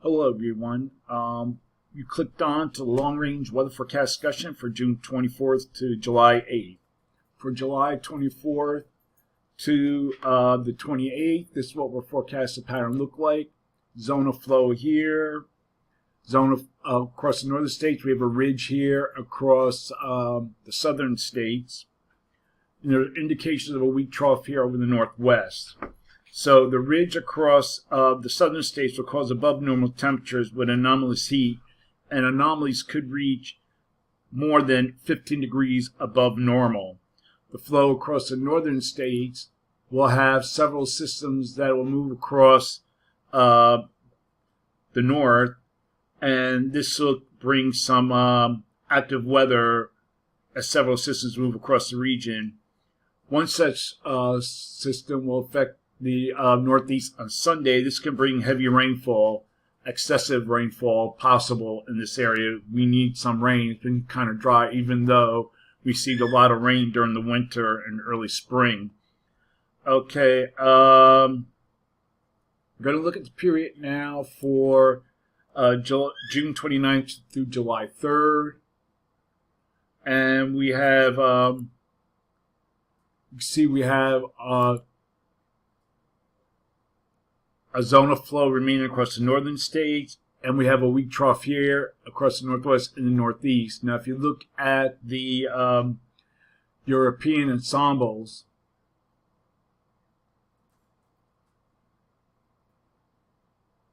Hello everyone. You clicked on to the long-range weather forecast discussion for June 24th to July 8th. For July 24th to the 28th, this is what we're forecasting pattern look like. Zone of flow here. Zone of across the northern states. We have a ridge here across the southern states. And there are indications of a weak trough here over the northwest. So the ridge across the southern states will cause above normal temperatures with anomalous heat, and anomalies could reach more than 15 degrees above normal. The flow across the northern states will have several systems that will move across the north, and this will bring some active weather as several systems move across the region. One such system will affect the northeast on Sunday. This can bring heavy rainfall, excessive rainfall possible in this area. We need some rain. It's been kind of dry, even though we received a lot of rain during the winter and early spring. Okay, we're going to look at the period now for June 29th through July 3rd. And we have, you can see we have a zone of flow remaining across the northern states, and we have a weak trough here across the northwest and the northeast. Now, if you look at the European ensembles,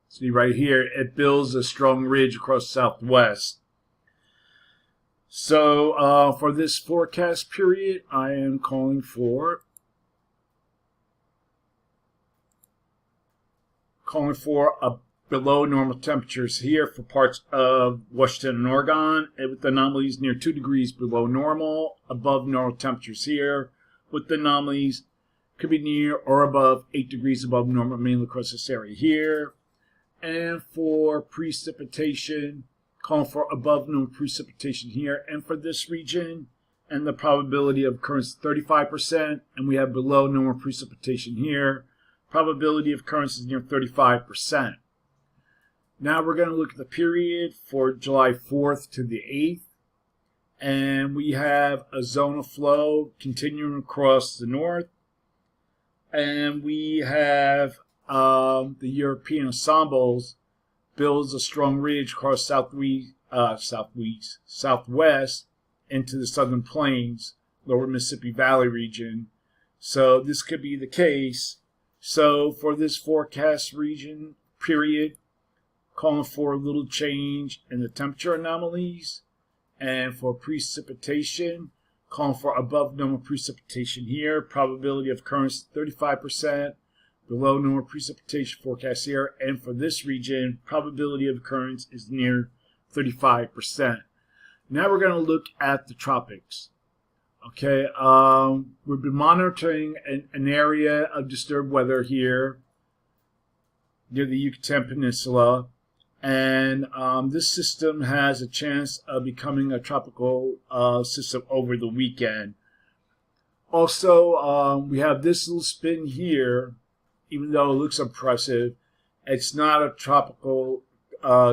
see right here, it builds a strong ridge across southwest. So for this forecast period, I am calling for a below normal temperatures here for parts of Washington and Oregon, and with anomalies near 2 degrees below normal. Above normal temperatures here, with anomalies could be near or above 8 degrees above normal, mainly across this area here. And for precipitation, calling for above normal precipitation here, and for this region, and the probability of occurrence 35%, and we have below normal precipitation here. Probability of occurrence is near 35%. Now we're going to look at the period for July 4th to the 8th. And we have a zone of flow continuing across the north. And we have the European ensembles builds a strong ridge across southwest into the southern plains, lower Mississippi Valley region. So this could be the case. So for this forecast region period, calling for a little change in the temperature anomalies, and for precipitation, calling for above normal precipitation here, probability of occurrence 35%, below normal precipitation forecast here, and for this region, probability of occurrence is near 35%. Now we're going to look at the tropics. Okay, we've been monitoring an area of disturbed weather here near the Yucatan Peninsula, and this system has a chance of becoming a tropical system over the weekend. Also, we have this little spin here. Even though it looks impressive, it's not a tropical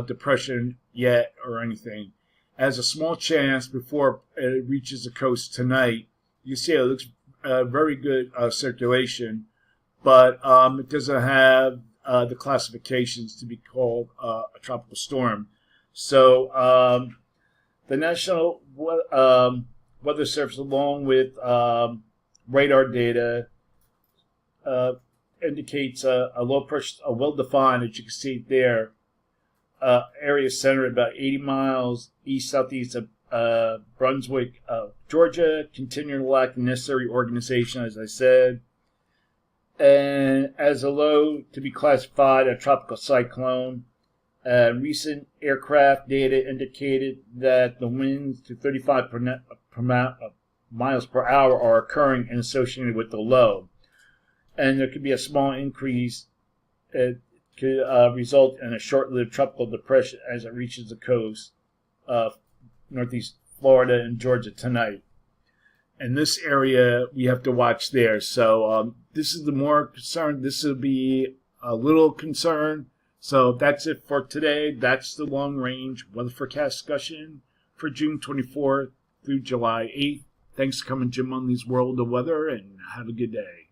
depression yet or anything. It has a small chance before it reaches the coast tonight. You see it looks very good circulation, but it doesn't have the classifications to be called a tropical storm. So the National Weather Service, along with radar data, indicates a low pressure, a well-defined, as you can see there, area centered about 80 miles east-southeast of Brunswick, Georgia, continuing to lack the necessary organization, as I said, and as a low to be classified a tropical cyclone. Recent aircraft data indicated that the winds to 35 miles per hour are occurring and associated with the low. And there could be a small increase. It could result in a short-lived tropical depression as it reaches the coast of northeast Florida and Georgia tonight. And this area, we have to watch there. So this is the more concern. This will be a little concern. So that's it for today. That's the long-range weather forecast discussion for June 24th through July 8th. Thanks for coming, Jim, on these World of Weather, and have a good day.